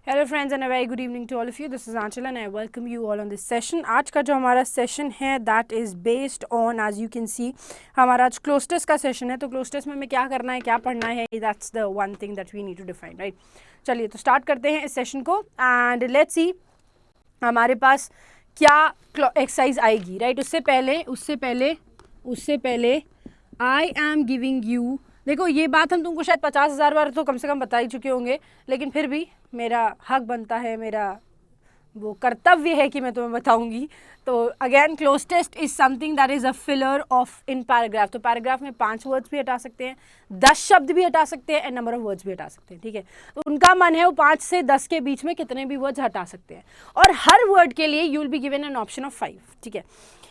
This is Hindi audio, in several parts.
Hello friends and a very good evening to all of you. This is Anchal and I welcome you all on this session. आज का जो हमारा सेशन है that is based on, as you can see, हमारा आज क्लोज टेस्ट का सेशन है. तो क्लोज टेस्ट में हमें क्या करना है, क्या पढ़ना है, that's the one thing that we need to define, right. चलिए तो स्टार्ट करते हैं इस सेशन को एंड लेट्स सी हमारे पास क्या एक्सरसाइज आएगी, राइट. उससे पहले आई एम गिविंग यू, देखो ये बात हम तुमको शायद 50,000 बार तो कम से कम बता ही चुके होंगे, लेकिन फिर भी मेरा हक बनता है, मेरा वो कर्तव्य है कि मैं तुम्हें बताऊंगी. तो again cloze test is something that is a filler of in paragraph. तो पैराग्राफ में 5 वर्ड्स भी हटा सकते हैं, 10 शब्द भी हटा सकते हैं एंड नंबर ऑफ वर्ड्स भी हटा सकते हैं, ठीक है. तो उनका मन है वो 5 से 10 के बीच में कितने भी वर्ड्स हटा सकते हैं और हर वर्ड के लिए you will be given an option of 5, ठीक है.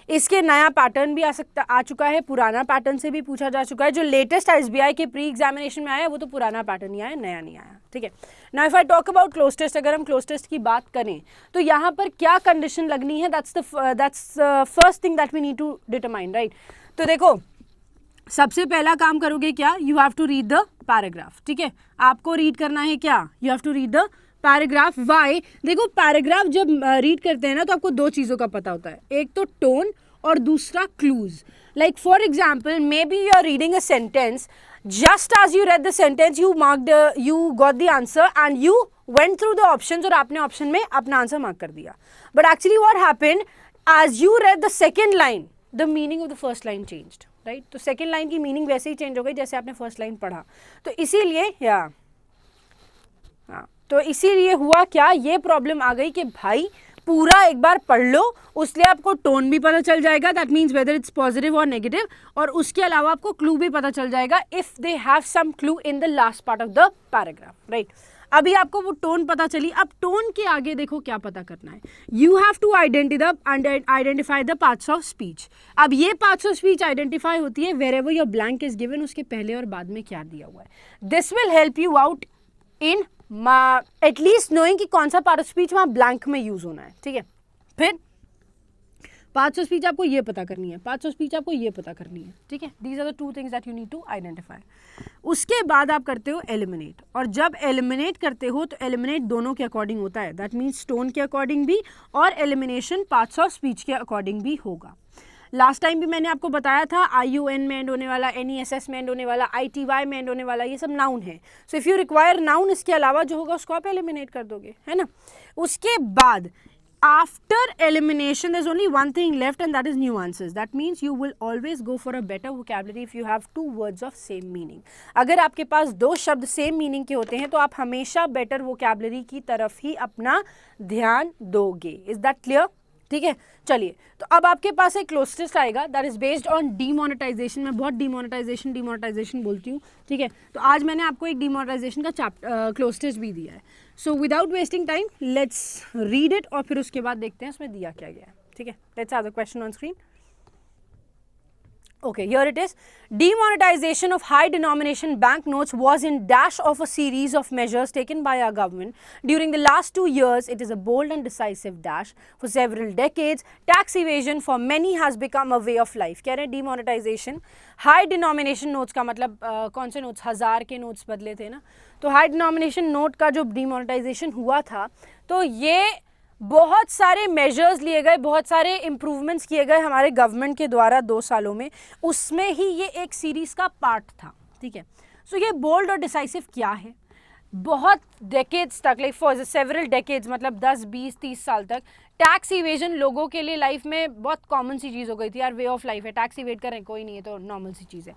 इसके नया पैटर्न भी आ चुका है, पुराना पैटर्न से भी पूछा जा चुका है. जो लेटेस्ट SBI के प्री एग्जामिनेशन में आया वो तो पुराना पैटर्न ही आया, नया नहीं आया, ठीक है. Now if I talk about cloze test, अगर हम क्लोज टेस्ट की बात करें तो यहाँ पर क्या कंडीशन लगनी है, that's first thing that we need to determine, right. तो देखो सबसे पहला काम करोगे क्या, you have to read the paragraph, ठीक है. आपको रीड करना है क्या, you have to read the paragraph. Why, देखो पैराग्राफ जब रीड करते हैं ना तो आपको 2 चीज़ों का पता होता है, एक तो टोन और दूसरा clues. Like for example maybe you are reading a sentence, just as you read the sentence you got the answer and you went through the options और आपने ऑप्शन में अपना आंसर मार्क कर दिया. But actually what happened, as you read the second line the meaning of the first line changed, right. तो सेकेंड लाइन की मीनिंग वैसे ही चेंज हो गई जैसे आपने फर्स्ट लाइन पढ़ा. तो इसीलिए हुआ क्या, ये प्रॉब्लम आ गई कि भाई पूरा एक बार पढ़ लो, उसलिए आपको टोन भी पता चल जाएगा, that means whether it's positive और नेगेटिव, और उसके अलावा आपको क्लू भी पता चल जाएगा if they have some clue in the last part of the paragraph, right. अभी आपको वो टोन पता चली. अब टोन के आगे देखो क्या पता करना है, you have to identify the parts of speech. अब ये पार्ट्स ऑफ स्पीच आइडेंटिफाई होती है wherever your blank is given, उसके पहले और बाद में क्या दिया हुआ है. This will help you out in at least knowing कि कौन सा पार्ट ऑफ स्पीच वहाँ ब्लैंक में यूज होना है, ठीक है. फिर पार्ट्स ऑफ स्पीच आपको ये पता करनी है, ठीक है. These are the 2 things that you need to identify. उसके बाद आप करते हो एलिमिनेट, और जब एलिमिनेट करते हो तो एलिमिनेट दोनों के अकॉर्डिंग होता है, दैट मीन्स टोन के अकॉर्डिंग भी और एलिमिनेशन पार्ट्स ऑफ स्पीच के अकॉर्डिंग भी होगा. लास्ट टाइम भी मैंने आपको बताया था IUN में एंड होने वाला, NESS में एंड होने वाला, ITY में एंड होने वाला, ये सब नाउन है. So if you require noun, इसके अलावा जो होगा उसको आप एलिमिनेट कर दोगे, है ना. उसके बाद after elimination there is only one thing left and that is nuances. That means you will always go for a better vocabulary if you have 2 words of same meaning. अगर आपके पास 2 शब्द सेम मीनिंग के होते हैं तो आप हमेशा बेटर वोकैबुलरी की तरफ ही अपना ध्यान दोगे. इज दैट क्लियर, ठीक है. चलिए तो अब आपके पास एक क्लोज टेस्ट आएगा that is based on demonetization. मैं बहुत डीमोनेटाइजेशन बोलती हूँ, ठीक है. तो आज मैंने आपको एक डीमोनेटाइजेशन का क्लोज टेस्ट भी दिया है. So without wasting time let's read it और फिर उसके बाद देखते हैं उसमें दिया क्या गया है, ठीक है. Let's have the question on screen. Okay, here it is. Demonetization of high denomination banknotes was in dash of a series of measures taken by our government. During the last 2 years, it is a bold and decisive dash. For several decades, tax evasion for many has become a way of life. कह रहे हैं demonetization. High denomination notes का मतलब कौन से notes, 1000 के notes बदले थे ना. तो high denomination note का जो demonetization हुआ था, तो ये बहुत सारे मेजर्स लिए गए, बहुत सारे इम्प्रूवमेंट्स किए गए हमारे गवर्नमेंट के द्वारा 2 सालों में. उसमें ही ये एक सीरीज़ का पार्ट था, ठीक है. सो ये बोल्ड और डिसाइसिव क्या है, बहुत डेकेड्स तक, लाइक फॉर सेवरल डेकेड्स मतलब 10, 20, 30 साल तक टैक्स इवेजन लोगों के लिए लाइफ में बहुत कॉमन सी चीज़ हो गई थी. यार वे ऑफ लाइफ है, टैक्स इवेट करें, कोई नहीं है तो नॉर्मल सी चीज़ है.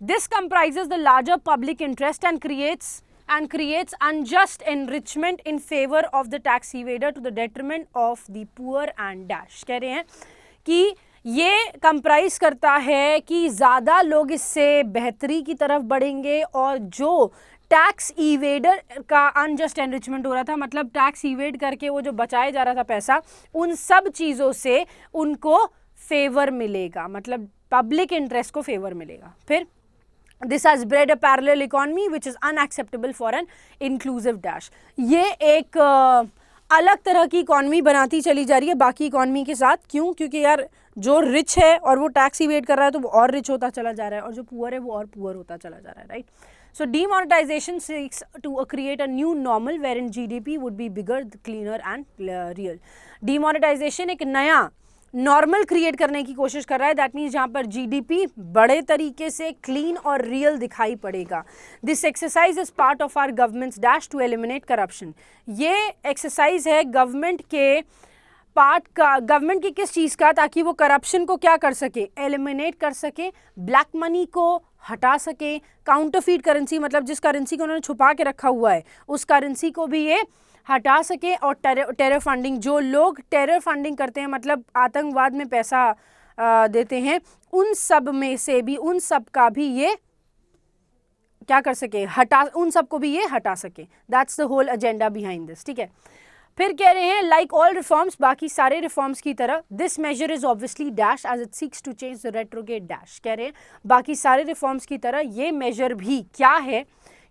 This comprises the larger public interest and creates unjust enrichment in favor of the tax evader to the detriment of the poor and dash. कह रहे हैं कि ये कंप्राइज करता है कि ज़्यादा लोग इससे बेहतरी की तरफ बढ़ेंगे और जो टैक्स इवेडर का अनजस्ट एनरिचमेंट हो रहा था, मतलब टैक्स इवेड करके वो जो बचाया जा रहा था पैसा, उन सब चीज़ों से उनको फेवर मिलेगा, मतलब पब्लिक इंटरेस्ट को फेवर मिलेगा. फिर This has bred a parallel economy which is unacceptable for an inclusive dash. ये एक अलग तरह की इकॉनमी बनाती चली जा रही है बाकी इकॉनमी के साथ। क्यों? क्योंकि यार जो रिच है और वो टैक्स इवेड कर रहा है तो वो और रिच होता चला जा रहा है, और जो पुअर है वो और पुअर होता चला जा रहा है, right? So demonetization seeks to create a new normal wherein GDP would be bigger, cleaner and real. Demonetization एक नया नॉर्मल क्रिएट करने की कोशिश कर रहा है। दैट मीन्स जहाँ पर जीडीपी बड़े तरीके से क्लीन और रियल दिखाई पड़ेगा। This exercise is part of our government's dash to eliminate corruption. ये एक्सरसाइज है गवर्नमेंट के पार्ट का, गवर्नमेंट की किस चीज़ का, ताकि वो करप्शन को क्या कर सके, एलिमिनेट कर सके, ब्लैक मनी को हटा सके, काउंटरफीट करेंसी मतलब जिस करेंसी को उन्होंने छुपा के रखा हुआ है उस करेंसी को भी ये हटा सके, और टेरर फंडिंग, जो लोग टेरर फंडिंग करते हैं मतलब आतंकवाद में पैसा देते हैं, उन सब में से भी, उन सब का भी ये क्या कर सके, हटा, उन सबको भी ये हटा सके। That's the whole agenda behind this, ठीक है। फिर कह रहे हैं लाइक ऑल रिफॉर्म्स, बाकी सारे रिफॉर्म्स की तरह, this measure is obviously dash as it seeks to change the retrograde dash. कह रहे हैं बाकी सारे रिफॉर्म्स की तरह ये मेजर भी क्या है,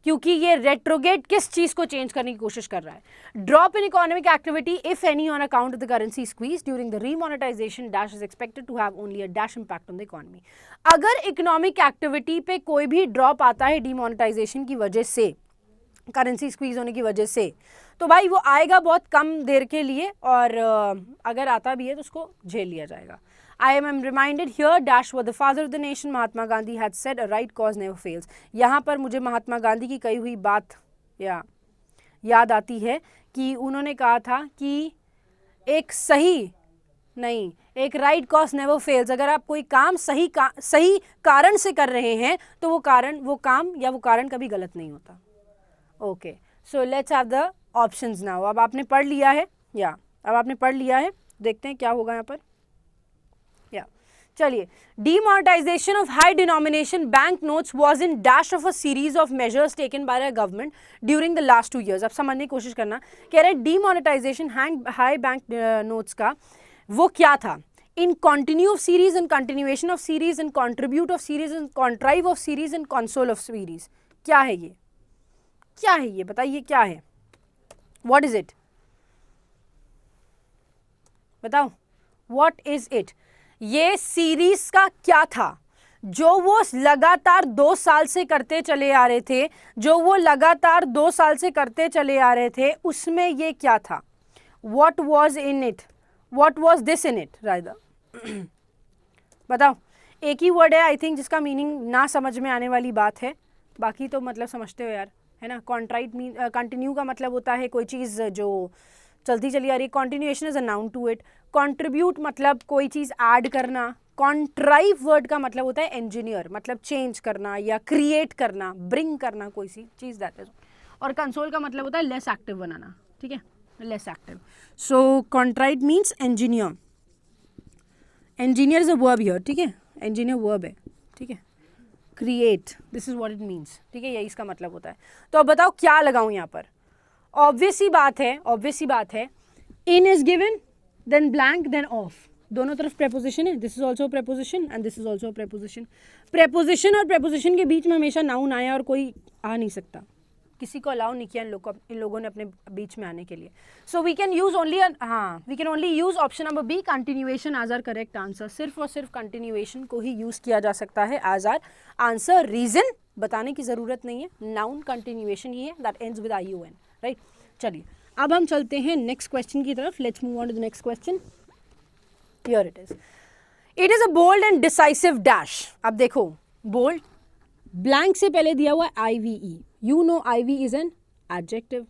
क्योंकि ये रेट्रोगेट किस चीज को चेंज करने की कोशिश कर रहा है। Drop in economic activity if any on account of the currency squeeze during the remonetisation dash is expected to have only a dash impact on the economy. अगर इकोनॉमिक एक्टिविटी पे कोई भी ड्रॉप आता है डीमोनेटाइजेशन की वजह से, करेंसी स्क्वीज होने की वजह से, तो भाई वो आएगा बहुत कम देर के लिए, और अगर आता भी है तो उसको झेल लिया जाएगा। I am reminded here dash what the father of the nation Mahatma Gandhi had said, a right cause never fails. यहाँ पर मुझे महात्मा गांधी की कही हुई बात याद आती है कि उन्होंने कहा था कि एक सही नहीं, एक राइट कॉज नेवर फेल्स। अगर आप कोई काम सही कारण से कर रहे हैं तो वो काम या वो कारण कभी गलत नहीं होता। Okay, so let's have the options now. अब आपने पढ़ लिया है, देखते हैं क्या होगा यहाँ पर। चलिए, demonetization of high denomination bank notes was in dash of a series of measures taken by the government during the last 2 years. अब समझने की कोशिश करना, कह रहे हैं demonetization high bank notes का वो क्या था, in continue of series, in continuation of series, in contribute of series, in contrive of series, in console of series। क्या है ये बताइए क्या है, what is it, बताओ what is it। ये सीरीज का क्या था, जो वो लगातार 2 साल से करते चले आ रहे थे, उसमें ये क्या था, what was in it, what was this in it rather। बताओ, एक ही वर्ड है आई थिंक जिसका मीनिंग ना समझ में आने वाली बात है, बाकी तो मतलब समझते हो यार, है ना। कॉन्ट्राइट कंटिन्यू का मतलब होता है कोई चीज़ जो चलती चली आ रही है, continuation is a noun to it. Contribute मतलब कोई चीज़ ऐड करना। कॉन्ट्राइव वर्ड का मतलब होता है इंजीनियर, मतलब चेंज करना या क्रिएट करना, ब्रिंग करना कोई सी चीज़, दैट इज। और कंसोल का मतलब होता है लेस एक्टिव बनाना, ठीक है, less active. So contrive means engineer, engineer is a verb here, ठीक है, इंजीनियर वर्ब है, ठीक है। Create, this is what it means, ठीक है, यही इसका मतलब होता है। तो अब बताओ क्या लगाऊं यहाँ पर। ऑब्वियस सी बात है, in is given then blank then of, दोनों तरफ प्रेपोजिशन है। This is also preposition and this is also preposition. Preposition और प्रेपोजिशन के बीच में हमेशा नाउन आया और कोई आ नहीं सकता, किसी को अलाउ नहीं किया इन लोगों ने अपने बीच में आने के लिए। So we can only use option number B, continuation as our correct answer. सिर्फ और सिर्फ कंटिन्यूएशन को ही यूज किया जा सकता है एज आर आंसर। रीजन बताने की जरूरत नहीं है, नाउन कंटिन्यूएशन ही है, that ends with IUN, right. चलिए अब हम चलते हैं नेक्स्ट क्वेश्चन की तरफ। Let's move on to the next question. Here it is a bold and decisive dash. अब देखो, बोल्ड, ब्लैंक से पहले दिया हुआ IVE, you know IV is an adjective.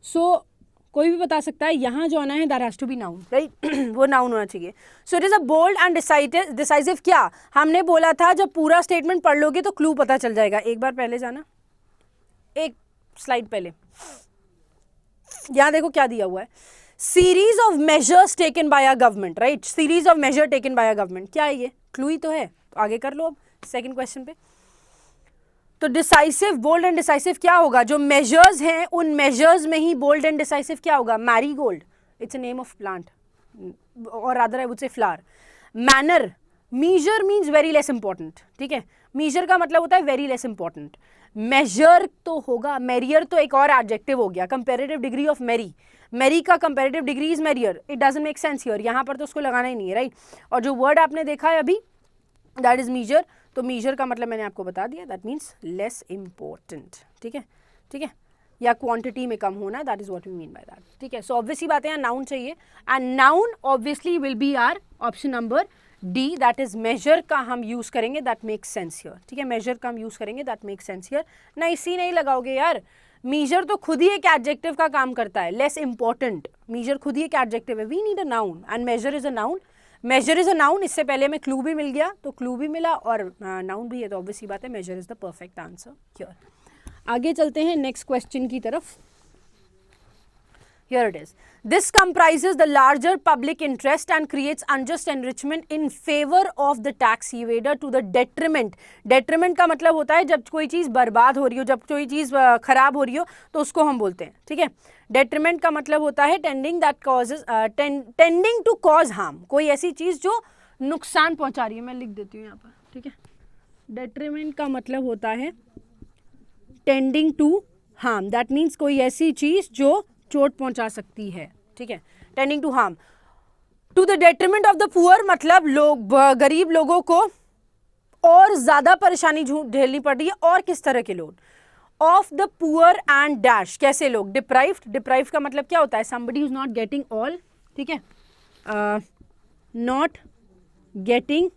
So कोई भी बता सकता है, यहाँ जो आना है that has to be noun, right, वो नाउन होना चाहिए। So it is a bold and decisive. क्या हमने बोला था, जब पूरा स्टेटमेंट पढ़ लोगे तो क्लू पता चल जाएगा। एक बार पहले जाना, एक स्लाइड पहले, यहाँ देखो क्या दिया हुआ है, series of measures taken by a government, right, series of measure taken by a government. क्या है ये, क्लू ही तो है, तो आगे कर लो अब सेकंड क्वेश्चन पे। तो डिसाइसिव, बोल्ड एंड डिसाइसिव क्या होगा, जो मेजर्स हैं उन मेजर्स में ही बोल्ड एंड डिसाइसिव क्या होगा, marigold, it's a name of plant, और rather I would say flower. Manner, meagre means very less important, ठीक है, मीजर का मतलब होता है वेरी लेस इंपॉर्टेंट। मेजर तो होगा, मेरियर तो एक और एडजेक्टिव हो गया, कंपेरेटिव डिग्री ऑफ मेरी, मेरी का comparative degree is merrier, it doesn't make sense here, यहाँ पर तो उसको लगाना ही नहीं है, राइट। और जो वर्ड आपने देखा है अभी दैट इज मीजर, तो मीजर का मतलब मैंने आपको बता दिया, दैट मीन्स लेस इंपॉर्टेंट, ठीक है, ठीक है, या क्वांटिटी में कम होना, that is what we mean by that, ठीक है। सो ऑब्वियसली बात है यहाँ नाउन चाहिए, and noun obviously will be our option number D, that is measure का हम यूज करेंगे, दैट मेक्स सेंस हियर, ठीक है, मेजर का हम यूज करेंगे, दैट मेक्स सेंस हियर। नहीं सी नहीं लगाओगे यार, मीजर तो खुद ही एक एडजेक्टिव का काम करता है, लेस इंपॉर्टेंट, मीजर खुद ही एक एडजेक्टिव है, we need a noun and measure is a noun, measure is a noun. इससे पहले हमें क्लू भी मिल गया, तो क्लू भी मिला और नाउन भी है, तो ऑब्वियसली बात है measure is the perfect answer here. आगे चलते हैं नेक्स्ट क्वेश्चन की तरफ। Here it is. This comprises the larger public interest and creates unjust enrichment in favor of the tax evader to the detriment. Detriment का मतलब होता है जब कोई चीज़ बर्बाद हो रही हो, जब कोई चीज़ खराब हो रही हो, तो उसको हम बोलते हैं, ठीक है। Detriment का मतलब होता है tending to cause harm, कोई ऐसी चीज़ जो नुकसान पहुंचा रही है। मैं लिख देती हूँ यहाँ पर, ठीक है। Detriment का मतलब होता है tending to harm, that means कोई ऐसी चीज़ जो चोट पहुंचा सकती है, ठीक है, tending to harm. To the detriment of the poor मतलब लोग, गरीब लोगों को और ज्यादा परेशानी झेलनी पड़ रही है, और किस तरह के लोग, of the poor and dash, कैसे लोग, डिप्राइव्ड, डिप्राइव्ड का मतलब क्या होता है, somebody who is not getting all, ठीक है, नॉट गेटिंग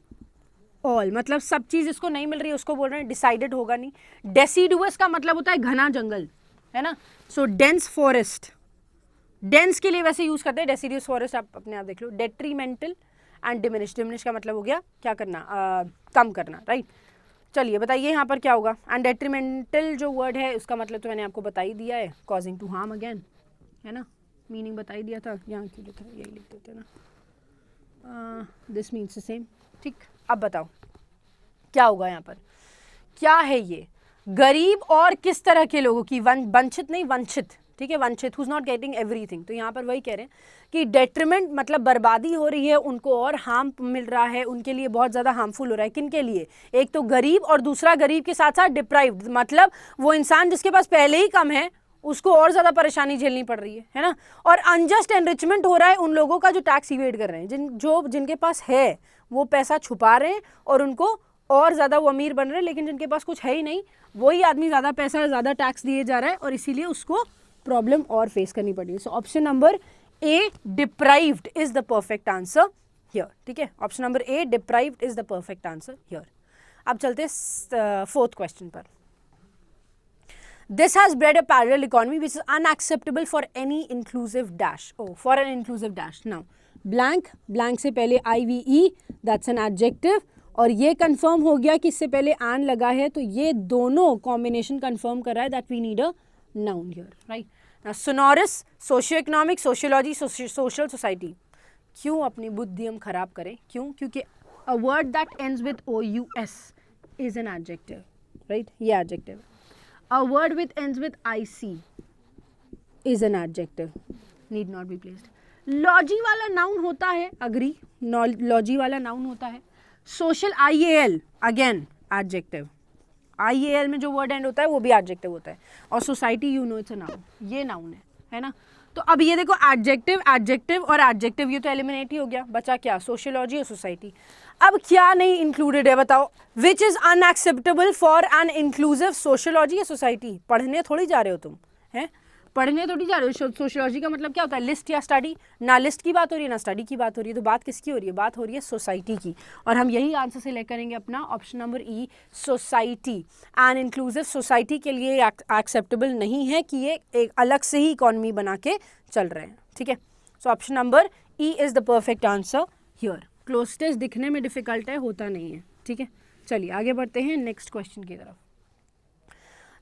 ऑल मतलब सब चीज इसको नहीं मिल रही है, उसको बोल रहे हैं डिसाइडेड होगा नहीं। डेसिडुअस का मतलब होता है घना जंगल, है ना, सो डेंस फॉरेस्ट, डेंस के लिए वैसे यूज करते हैं, डेसिडियस फॉरेस्ट आप अपने आप देख लो। डेट्रीमेंटल एंड डिमिनिश, डिमिनिश का मतलब हो गया क्या करना, कम करना, राइट। चलिए बताइए यहाँ पर क्या होगा, एंड डेट्रीमेंटल जो वर्ड है उसका मतलब तो मैंने आपको बता ही दिया है, कॉजिंग टू हार्म अगेन, है ना, मीनिंग बता ही दिया था, यहाँ क्यों लिखा है, यही लिख देते ना, दिस मीन्स द सेम, ठीक। अब बताओ क्या होगा यहाँ पर, क्या है ये, गरीब और किस तरह के लोगों की, वंचित नहीं वंचित, ठीक है, वंचित, who is not getting everything. तो यहाँ पर वही कह रहे हैं कि डेट्रीमेंट मतलब बर्बादी हो रही है, उनको और हार्म मिल रहा है, उनके लिए बहुत ज़्यादा हार्मफुल हो रहा है, किन के लिए, एक तो गरीब और दूसरा गरीब के साथ साथ डिप्राइव्ड, मतलब वो इंसान जिसके पास पहले ही कम है उसको और ज़्यादा परेशानी झेलनी पड़ रही है ना। और अनजस्ट एनरिचमेंट हो रहा है उन लोगों का जो टैक्स इवेड कर रहे हैं, जिनके पास है वो पैसा छुपा रहे हैं और उनको और ज़्यादा वो अमीर बन रहे हैं, लेकिन जिनके पास कुछ है ही नहीं वही आदमी ज़्यादा पैसा, ज़्यादा टैक्स दिए जा रहा है और इसीलिए उसको प्रॉब्लम और फेस करनी पड़ी है। So option number A deprived is the perfect answer here, ठीक है, option number A deprived is the perfect answer here. अब चलते हैं फोर्थ क्वेश्चन पर। This has bred a parallel economy which is unacceptable for any inclusive dash. Oh, for an inclusive dash. Now, blank, blank से पहले IVE, that's an adjective. और ये कंफर्म हो गया कि इससे पहले an लगा है, तो ये दोनों कॉम्बिनेशन कंफर्म कर रहा है that we need a noun here, right? Now, sonorous, socio-economic, sociology, social society. क्यों अपनी बुद्धि हम खराब करें? क्यों? क्योंकि a word that ends with OUS is an adjective, right? ये adjective. A word which ends with IC is an adjective, need not be placed. Logy वाला noun होता है, agree, logy वाला noun होता है. Social IAL again adjective. IAL में जो word end होता है वो भी adjective होता है. और society you know it's a noun, ये noun है ना. तो अब ये देखो adjective, adjective और adjective, ये तो eliminate ही हो गया, बचा क्या, sociology और society. अब क्या नहीं इंक्लूडेड है बताओ, which is unacceptable for an inclusive sociology या सोसाइटी। पढ़ने थोड़ी जा रहे हो तुम, हैं, पढ़ने थोड़ी जा रहे हो। सोशियोलॉजी का मतलब क्या होता है, लिस्ट या स्टडी, ना लिस्ट की बात हो रही है ना स्टडी की बात हो रही है, तो बात किसकी हो रही है, बात हो रही है सोसाइटी की। और हम यही आंसर सेलेक्ट करेंगे अपना, option number E, society. An inclusive society के लिए एक्सेप्टेबल नहीं है कि ये एक अलग से ही इकॉनमी बना के चल रहे हैं, ठीक है। So option number E is the perfect answer here. Cloze test दिखने में डिफिकल्ट है, होता नहीं है, ठीक है। चलिए आगे बढ़ते हैं नेक्स्ट क्वेश्चन की तरफ।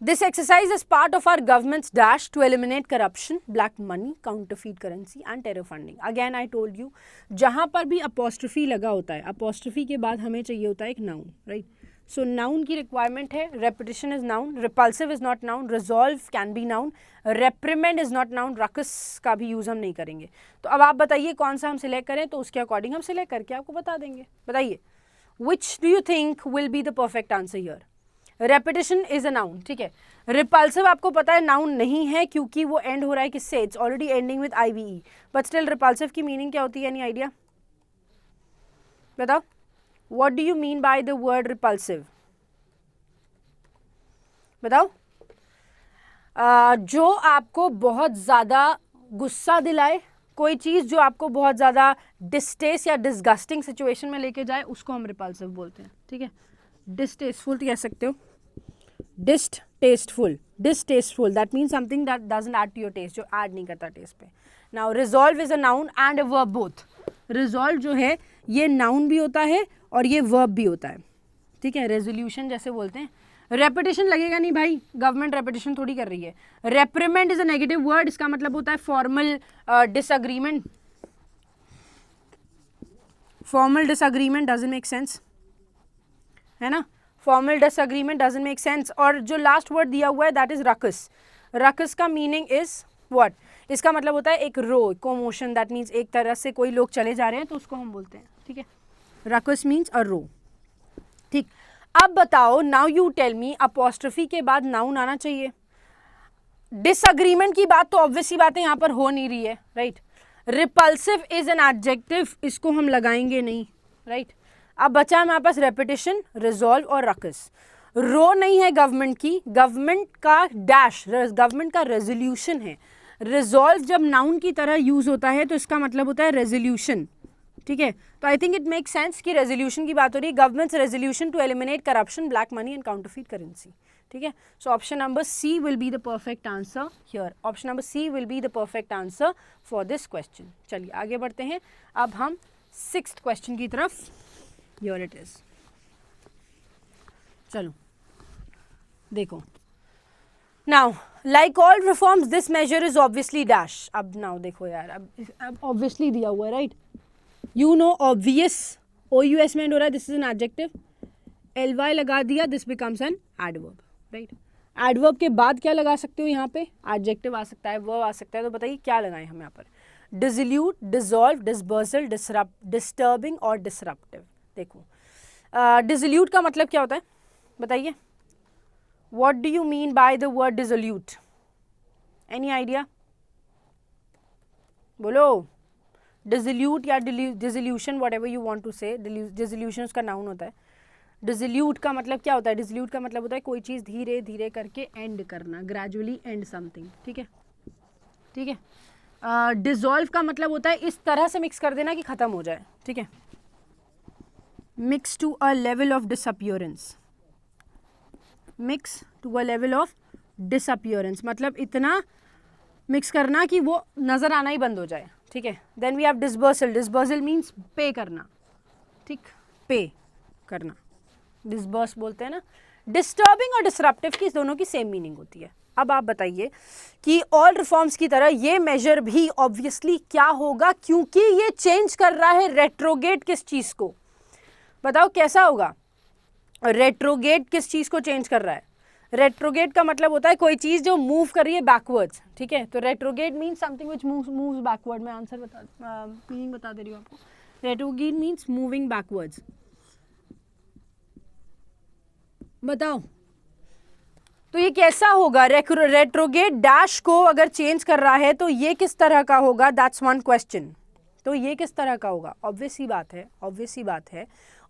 This exercise is part of our government's dash to eliminate corruption, black money, counterfeit currency and terror funding. Again I told you, जहां पर भी अपोस्ट्रोफी लगा होता है, अपोस्ट्रोफी के बाद हमें चाहिए होता है एक नाउन, राइट। सो नाउन की रिक्वायरमेंट है, repetition is noun, repulsive is not noun, resolve can be noun, reprimand is not noun, ruckus का भी यूज़ हम नहीं करेंगे। तो अब आप बताइए कौन सा हम सिलेक्ट करें, तो उसके अकॉर्डिंग हम सिलेक्ट करके आपको बता देंगे। बताइए, which do you think will be the perfect answer here? Repetition is a noun, ठीक है. रिपल्सिव आपको पता है नाउन नहीं है क्योंकि वो एंड हो रहा है किससे? It's already ending with IVE. But still repulsive की मीनिंग क्या होती है? Any idea? बताओ, what do you mean by the word repulsive? बताओ. जो आपको बहुत ज़्यादा गुस्सा दिलाए, कोई चीज़ जो आपको बहुत ज़्यादा डिस्टेस्ट या डिस्गस्टिंग सिचुएशन में लेके जाए, उसको हम रिपल्सिव बोलते हैं, ठीक है. डिस्टेस्टफुल कह सकते हो, distasteful that means something that doesn't add to your taste, जो ऐड नहीं करता टेस्ट पे. Now resolve is a noun and a verb both. Resolve जो है ये नाउन भी होता है और ये वर्ब भी होता है, ठीक है. रेजोल्यूशन जैसे बोलते हैं. रेपिटेशन लगेगा नहीं भाई, गवर्नमेंट रेपिटेशन थोड़ी कर रही है. रेप्रिमेंड इज अ नेगेटिव वर्ड, इसका मतलब होता है formal disagreement. Formal disagreement doesn't make sense, है ना. Formal disagreement doesn't make sense. और जो लास्ट वर्ड दिया हुआ है दैट इज रकस. रकस का मीनिंग इज व्हाट? इसका मतलब होता है एक रो, कोमोशन. दैट मीन्स एक तरह से कोई लोग चले जा रहे हैं तो उसको हम बोलते हैं, ठीक है. रकस मीन्स अ रो, ठीक. अब बताओ, now you tell me, apostrophe के बाद नाउन आना चाहिए. डिसएग्रीमेंट की बात तो ऑब्वियसली बात है यहाँ पर हो नहीं रही है, right. Repulsive is an adjective, इसको हम लगाएंगे नहीं, राइट. अब बचा हमारे पास रेपिटेशन, रिजॉल्व और रकस. रो नहीं है गवर्नमेंट की, गवर्नमेंट का डैश, गवर्नमेंट का रेजोल्यूशन है. रिजॉल्व जब नाउन की तरह यूज होता है तो इसका मतलब होता है रेजोल्यूशन, ठीक है. तो I think it make sense कि रेजोल्यूशन की बात हो रही है. Government's resolution to eliminate corruption, black money and counterfeit currency, ठीक है. So option number C will be the perfect answer here. Option number C will be the perfect answer for this question. चलिए आगे बढ़ते हैं. अब हम 6th क्वेश्चन की तरफ. Here it is. चलो देखो. Now like all reforms this measure is obviously dash. अब नाउ देखो यार, अब ऑब्वियसली दिया हुआ है, right. You know obvious, OUS में एंड हो रहा है, this is an adjective. LY लगा दिया, this becomes an adverb, right. Adverb के बाद क्या लगा सकते हो यहाँ पे? एडजेक्टिव आ सकता है, वर्ब आ सकता है. तो बताइए क्या लगाएं हम यहाँ पर? डिसोल्यूट, डिसॉल्व, डिसबर्सल, डिस्टर्बिंग और डिसरप्टिव. देखो, डिसोल्यूट का मतलब क्या होता है बताइए? What do you mean by the word dissolute? Any idea? बोलो. डिसोल्यूट या dissolution, whatever you want to say. Dissolution उसका नाउन होता है. डिसोल्यूट का मतलब क्या होता है? डिसोल्यूट का मतलब होता है कोई चीज़ धीरे धीरे करके एंड करना, ग्रेजुअली एंड समथिंग, ठीक है, ठीक है. डिसॉल्व का मतलब होता है इस तरह से मिक्स कर देना कि ख़त्म हो जाए, ठीक है. Mix to a level of disappearance. Mix to a level of disappearance मतलब इतना मिक्स करना कि वो नज़र आना ही बंद हो जाए, ठीक है. Then we have disbursal. Disbursal means pay करना, ठीक, पे करना, डिसबर्स बोलते हैं ना. डिस्टर्बिंग और डिसरप्टिव की दोनों की सेम मीनिंग होती है. अब आप बताइए कि ऑल रिफॉर्म्स की तरह ये मेजर भी ऑब्वियसली क्या होगा, क्योंकि ये चेंज कर रहा है रेट्रोगेट किस चीज़ को. बताओ कैसा होगा? रेट्रोगेट किस चीज़ को चेंज कर रहा है? रेट्रोगेट का मतलब होता है कोई चीज़ जो मूव कर रही है बैकवर्ड्स, ठीक है. तो retrograde means something which moves backward. मैं आंसर मीनिंग बता दे रही हूँ आपको. Retrograde means moving backwards. बताओ तो ये कैसा होगा? रेट्रोगेट डैश को अगर चेंज कर रहा है तो ये किस तरह का होगा? That's one question. तो ये किस तरह का होगा? ऑब्वियसली बात है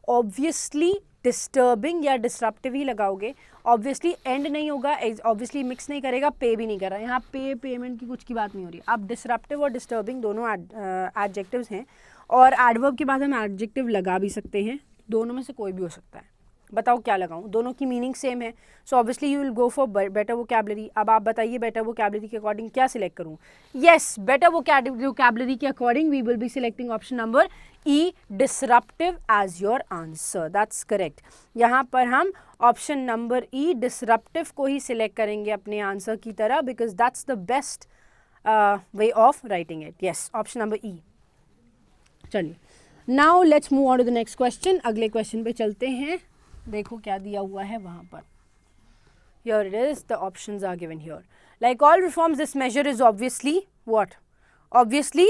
ऑब्वियसली डिस्टर्बिंग या डिसरप्टिव ही लगाओगे. ऑब्वियसली एंड नहीं होगा, ऑब्वियसली मिक्स नहीं करेगा, पे भी नहीं कर रहा. यहाँ पेमेंट की कुछ की बात नहीं हो रही. अब डिसरप्टिव और डिस्टर्बिंग दोनों एडजेक्टिव्स हैं और एडवर्ब के बाद हम एडजेक्टिव लगा भी सकते हैं. दोनों में से कोई भी हो सकता है. बताओ क्या लगाऊं? दोनों की मीनिंग सेम है. So obviously you will go for better vocabulary. अब आप बताइए बेटर वोकैबुलरी के अकॉर्डिंग क्या सिलेक्ट करूं? यस, बेटर वोकैबुलरी के according we will be selecting option number E, disruptive as your answer. That's correct. यहाँ पर हम ऑप्शन नंबर ई, डिसरप्टिव को ही सिलेक्ट करेंगे अपने आंसर की तरह, because that's the best way of writing it. Yes, option number E. चलिए now let's move on to the next question. अगले क्वेश्चन पे चलते हैं. देखो क्या दिया हुआ है वहाँ पर. Here it is, the options are given here. Like all reforms, this measure is obviously what? Obviously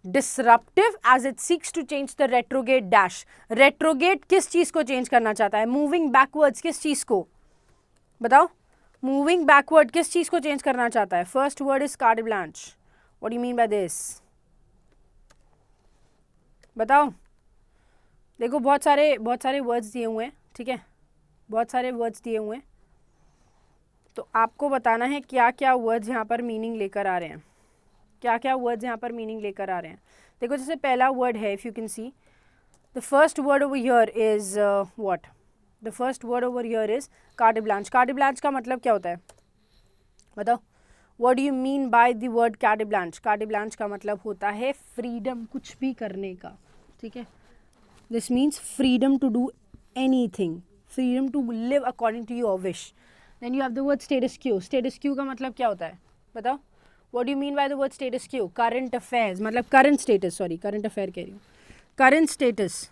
disruptive as it seeks to change the retrograde dash. Retrograde किस चीज को चेंज करना चाहता है? मूविंग बैकवर्ड्स किस चीज को? बताओ, मूविंग बैकवर्ड किस चीज को चेंज करना चाहता है? First word is called blanch. What do you mean by this? बताओ। देखो बहुत सारे वर्ड्स दिए हुए हैं, ठीक है, बहुत सारे वर्ड्स दिए हुए हैं, तो आपको बताना है क्या क्या वर्ड्स यहाँ पर मीनिंग लेकर आ रहे हैं, क्या क्या वर्ड्स यहाँ पर मीनिंग लेकर आ रहे हैं। देखो जैसे पहला वर्ड है, if you can see the first word over here is what? The first word over here is called blanch. Card blanch का मतलब क्या होता है? बताओ, what do you mean by the word card blanch? Card blanch का मतलब होता है फ्रीडम, कुछ भी करने का, ठीक है। This means freedom to do anything, freedom to live according to your wish. Then you have the word status quo. Status quo का मतलब क्या होता है? बताओ, what do you mean by the word status quo? Current affairs, मतलब current status, sorry current affair कह रही हूँ, करंट स्टेटस,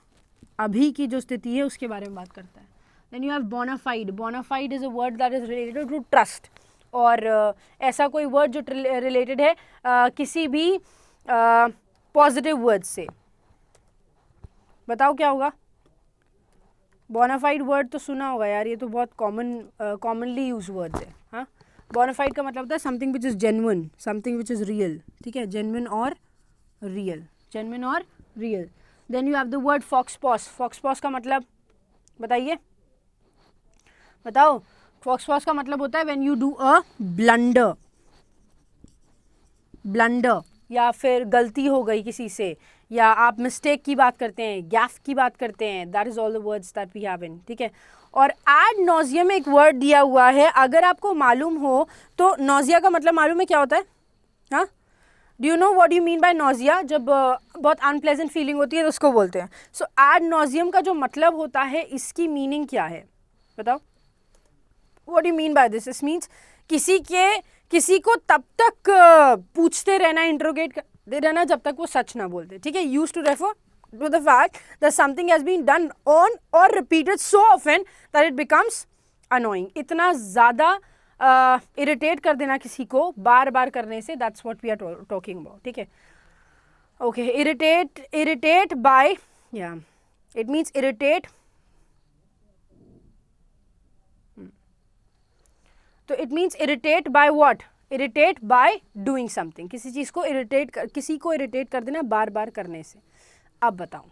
अभी की जो स्थिति है उसके बारे में बात करता है। Then you have bona fide. Bona fide is a word that is related to trust, और ऐसा कोई वर्ड जो रिलेटेड है किसी भी पॉजिटिव वर्ड से। बताओ क्या होगा? बोनाफाइड वर्ड तो सुना होगा यार, ये तो बहुत कॉमनली यूज वर्ड्स है। हाँ, बोनाफाइड का मतलब होता है something which is genuine, something which is real, ठीक है, जेन्युइन और रियल, जेन्युइन और real. Then you have the word faux pas. Faux pas का मतलब बताइए, बताओ। फॉक्सपॉस का मतलब होता है when you do a blunder, blunder या फिर गलती हो गई किसी से, या आप मिस्टेक की बात करते हैं, गैफ की बात करते हैं, that is all the words that we have in, ठीक है। और एड नॉजिया में एक वर्ड दिया हुआ है, अगर आपको मालूम हो तो नॉजिया का मतलब मालूम है क्या होता है? हाँ, do you know what you mean bye nausea? जब बहुत अनप्लेजेंट फीलिंग होती है तो उसको बोलते हैं। सो एड नॉजियम का जो मतलब होता है, इसकी मीनिंग क्या है? बताओ, what you mean by this? This means किसी को तब तक पूछते रहना, इंट्रोगेट करते रहना जब तक वो सच ना बोलते, ठीक है। Used to refer to the fact that something has been done on or repeated so often that it becomes annoying. इतना ज़्यादा इरिटेट कर देना किसी को बार बार करने से, that's what we are talking about, ठीक है। Okay, irritate by, yeah, it means irritate. तो it means irritate by what? Irritate by doing something. किसी चीज़ को किसी को इरिटेट कर देना बार बार करने से। अब बताओ,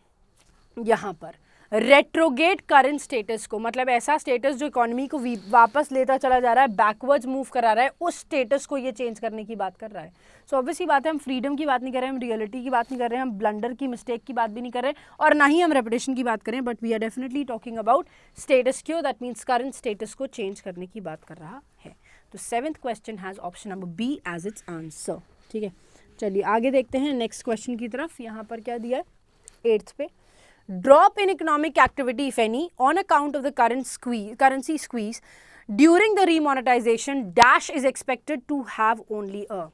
यहाँ पर रेट्रोगेट करंट स्टेटस को, मतलब ऐसा स्टेटस जो इकोनॉमी को वापस लेता चला जा रहा है, बैकवर्ड्स मूव करा रहा है, उस स्टेटस को ये चेंज करने की बात कर रहा है। सो ऑब्वियसली बात है, हम फ्रीडम की बात नहीं कर रहे हैं, हम रियलिटी की बात नहीं कर रहे हैं, हम ब्लंडर की, मिस्टेक की बात भी नहीं कर रहे हैं, और ना ही हम रेपिटेशन की बात करें, but we are definitely talking about status quo, that means current status को चेंज करने की बात कर रहा है। तो 7th question has option number B as its answer, ठीक है। चलिए आगे देखते हैं नेक्स्ट क्वेश्चन की तरफ। यहाँ पर क्या दिया है 8th पे? Drop in economic activity if any on account of the currency squeeze during the remonetisation dash is expected to have only a.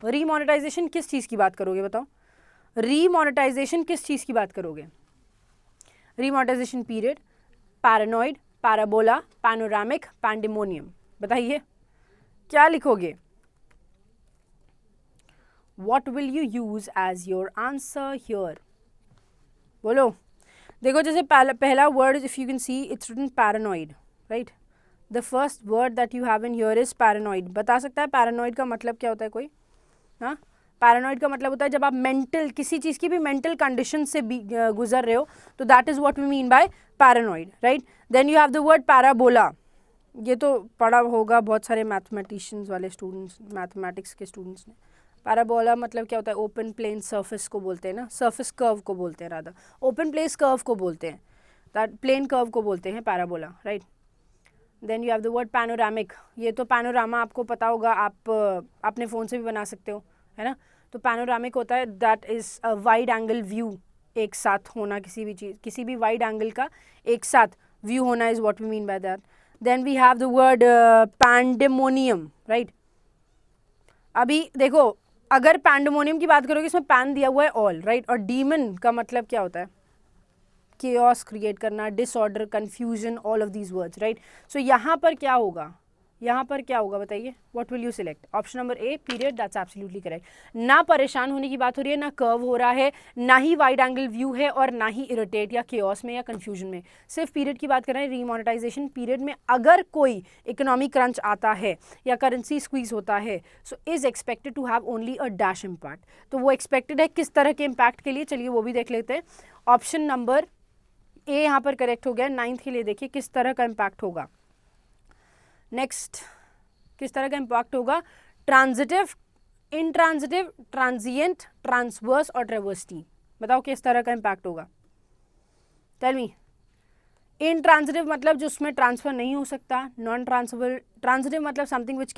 Remonetisation किस चीज़ की बात करोगे? बताओ, रीमोनेटाइजेशन किस चीज़ की बात करोगे? Remonetisation period, paranoid, parabola, panoramic, pandemonium. बताइए क्या लिखोगे? What will you use as your answer here? बोलो। देखो जैसे पहला word, if you can see, it's written paranoid, right? The first word that you have in here is paranoid. बता सकता है paranoid का मतलब क्या होता है कोई? हाँ, paranoid का मतलब होता है जब आप मेंटल, किसी चीज़ की भी मेंटल कंडीशन से गुजर रहे हो, तो that is what we mean by paranoid, right? Then you have the word parabola. ये तो पढ़ा होगा बहुत सारे मैथमेटिशियंस वाले स्टूडेंट्स, मैथमेटिक्स के स्टूडेंट्स ने। पैराबोला मतलब क्या होता है? ओपन प्लेन सरफेस को बोलते हैं ना, सरफेस कर्व को बोलते हैं, रादर ओपन प्लेस कर्व को बोलते हैं, दैट प्लेन कर्व को बोलते हैं parabola, right. Then you have the word panoramic. ये तो पैनोरामा आपको पता होगा, आप अपने फ़ोन से भी बना सकते हो, है ना। तो पैनोरामिक होता है that is a wide angle view, एक साथ होना किसी भी चीज़, किसी भी वाइड एंगल का एक साथ व्यू होना is what we mean by that. Then we have the word pandemonium, right. अभी देखो, अगर पैंडेमोनियम की बात करोगे, इसमें पैन दिया हुआ है ऑल, राइट, और डीमन का मतलब क्या होता है? केओस क्रिएट करना, disorder, confusion, all of these words, right. So यहाँ पर क्या होगा? यहाँ पर क्या होगा बताइए, what will you select? Option number A period, that's absolutely correct. ना परेशान होने की बात हो रही है, ना कर्व हो रहा है, ना ही वाइड एंगल व्यू है और ना ही इरिटेट या केओस में या कंफ्यूजन में, सिर्फ पीरियड की बात कर रहे हैं। रीमोनेटाइजेशन पीरियड में अगर कोई इकोनॉमिक क्रंच आता है या करेंसी स्क्वीज होता है, so is expected to have only a dash impact. तो वो एक्सपेक्टेड है किस तरह के इम्पैक्ट के लिए, चलिए वो भी देख लेते हैं। ऑप्शन नंबर ए यहाँ पर करेक्ट हो गया। 9th के लिए देखिए किस तरह का इम्पैक्ट होगा। नेक्स्ट, किस तरह का इम्पैक्ट होगा? ट्रांजिटिव, इंट्रांजिटिव, ट्रांजिएंट, ट्रांसवर्स और ट्रेवर्सिटी। बताओ किस तरह का इम्पैक्ट होगा? Tell me. इंट्रांजिटिव मतलब जो उसमें ट्रांसफर नहीं हो सकता, नॉन ट्रांसफरेबल। ट्रांजिटिव मतलब something which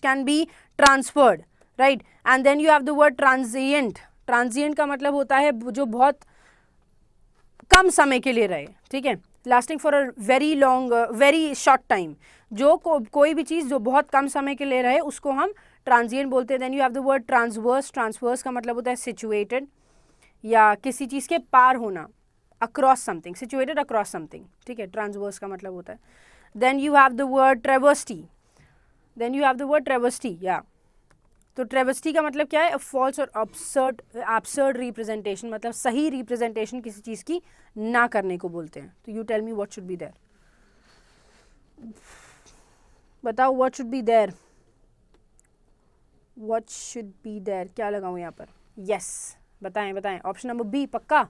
can be transferred, right. And then you have the word transient. Transient का मतलब होता है जो बहुत कम समय के लिए रहे, ठीक है, lasting for a very long, very short time. जो कोई भी चीज़ जो बहुत कम समय के लिए रहे उसको हम ट्रांजिएंट बोलते हैं। Then you have the word transverse. Transverse का मतलब होता है सिचुएटेड या किसी चीज़ के पार होना, across something, situated across something, ठीक है, ट्रांसवर्स का मतलब होता है। Then you have the word travesty. Then you have the word travesty, या तो ट्रेवर्सिटी का मतलब क्या है? फॉल्स और एब्सर्ड रिप्रेजेंटेशन, मतलब सही रिप्रेजेंटेशन किसी चीज़ की ना करने को बोलते हैं। तो you tell me what should be there, बताओ what should be there, what should be there, क्या लगाऊं यहाँ पर? यस, बताएं बताएं। ऑप्शन नंबर बी पक्का?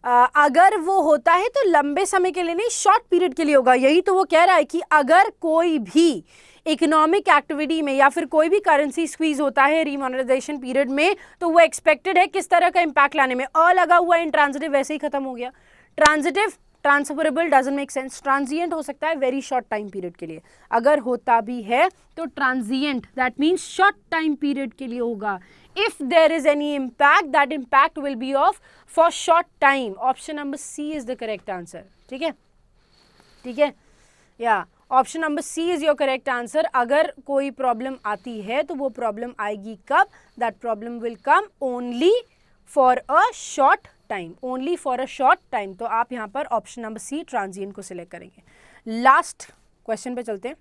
अगर वो होता है तो लंबे समय के लिए नहीं, शॉर्ट पीरियड के लिए होगा। यही तो वो कह रहा है कि अगर कोई भी इकोनॉमिक एक्टिविटी में या फिर कोई भी करेंसी स्क्वीज होता है रीमोनेटाइजेशन पीरियड में, तो वो एक्सपेक्टेड है किस तरह का इंपैक्ट लाने में। अ लगा हुआ इंट्रांजिटिव वैसे ही खत्म हो गया। Transitive, transferable, doesn't make sense. Transient हो सकता है वेरी शॉर्ट टाइम पीरियड के लिए, अगर होता भी है तो transient, that means short time period के लिए होगा। If there is any impact, that impact will be of for short time. Option number C is the correct answer. ठीक है, ठीक है, या option number C is your correct answer. अगर कोई प्रॉब्लम आती है तो वो प्रॉब्लम आएगी कब? That problem will come only for a short time, only for a short time. तो आप यहाँ पर ऑप्शन नंबर सी ट्रांजिएंट को सिलेक्ट करेंगे। लास्ट क्वेश्चन पे चलते हैं,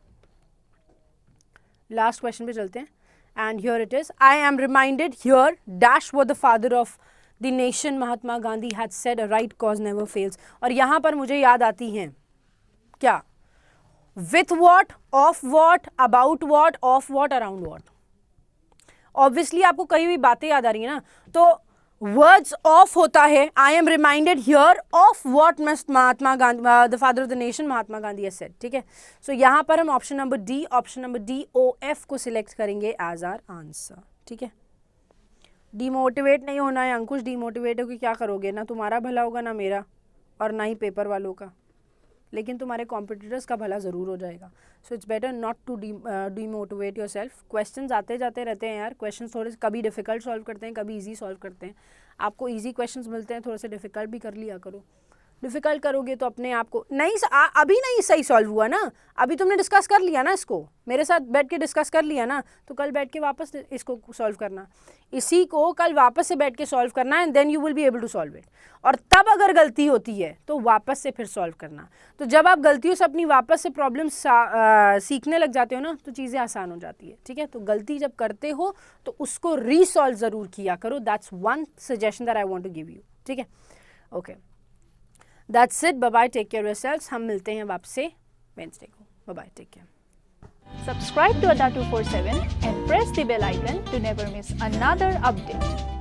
लास्ट क्वेश्चन पे चलते हैं। And here it is. I am reminded here, dash what the father of the nation Mahatma Gandhi had said, a right cause never fails. और यहाँ पर मुझे याद आती हैं क्या? With what, of what, about what, of what, around what. Obviously आपको कही हुई बातें याद आ रही है ना, तो वर्ड्स ऑफ होता है। I am reminded here of what Mahatma Gandhi, the father of the nation Mahatma Gandhi has said, ठीक है। सो यहाँ पर हम ऑप्शन नंबर डी OF को सिलेक्ट करेंगे एज आर आंसर, ठीक है। डीमोटिवेट नहीं होना है अंकुश, डीमोटिवेट होकर क्या करोगे? ना तुम्हारा भला होगा ना मेरा, और ना ही पेपर वालों का, लेकिन तुम्हारे कॉम्पिटिटर्स का भला ज़रूर हो जाएगा। So it's better not to demotivate yourself. Question आते जाते रहते हैं यार, क्वेश्चन थोड़े कभी डिफ़िकल्ट सॉल्व करते हैं, कभी इजी सॉल्व करते हैं। आपको इजी क्वेश्चंस मिलते हैं, थोड़े से डिफ़िकल्ट भी कर लिया करो। डिफ़िकल्ट करोगे तो अपने आप को नहीं, अभी नहीं सही सॉल्व हुआ ना, अभी तुमने डिस्कस कर लिया ना, इसको मेरे साथ बैठ के डिस्कस कर लिया ना, तो कल बैठ के वापस इसको सॉल्व करना, इसी को कल वापस से बैठ के सॉल्व करना, and then you will be able to solve it. और तब अगर गलती होती है तो वापस से फिर सॉल्व करना। तो जब आप गलतियों से अपनी वापस से प्रॉब्लम सीखने लग जाते हो ना, तो चीज़ें आसान हो जाती है, ठीक है। तो गलती जब करते हो तो उसको रीसॉल्व ज़रूर किया करो। That's one suggestion that I want to give you, ठीक है। Okay, that's it, bye bye, take care yourselves. हम मिलते हैं वापस वेडनेसडे को। Bye bye, take care. Subscribe to Ada 247 and press the bell icon to never miss another update.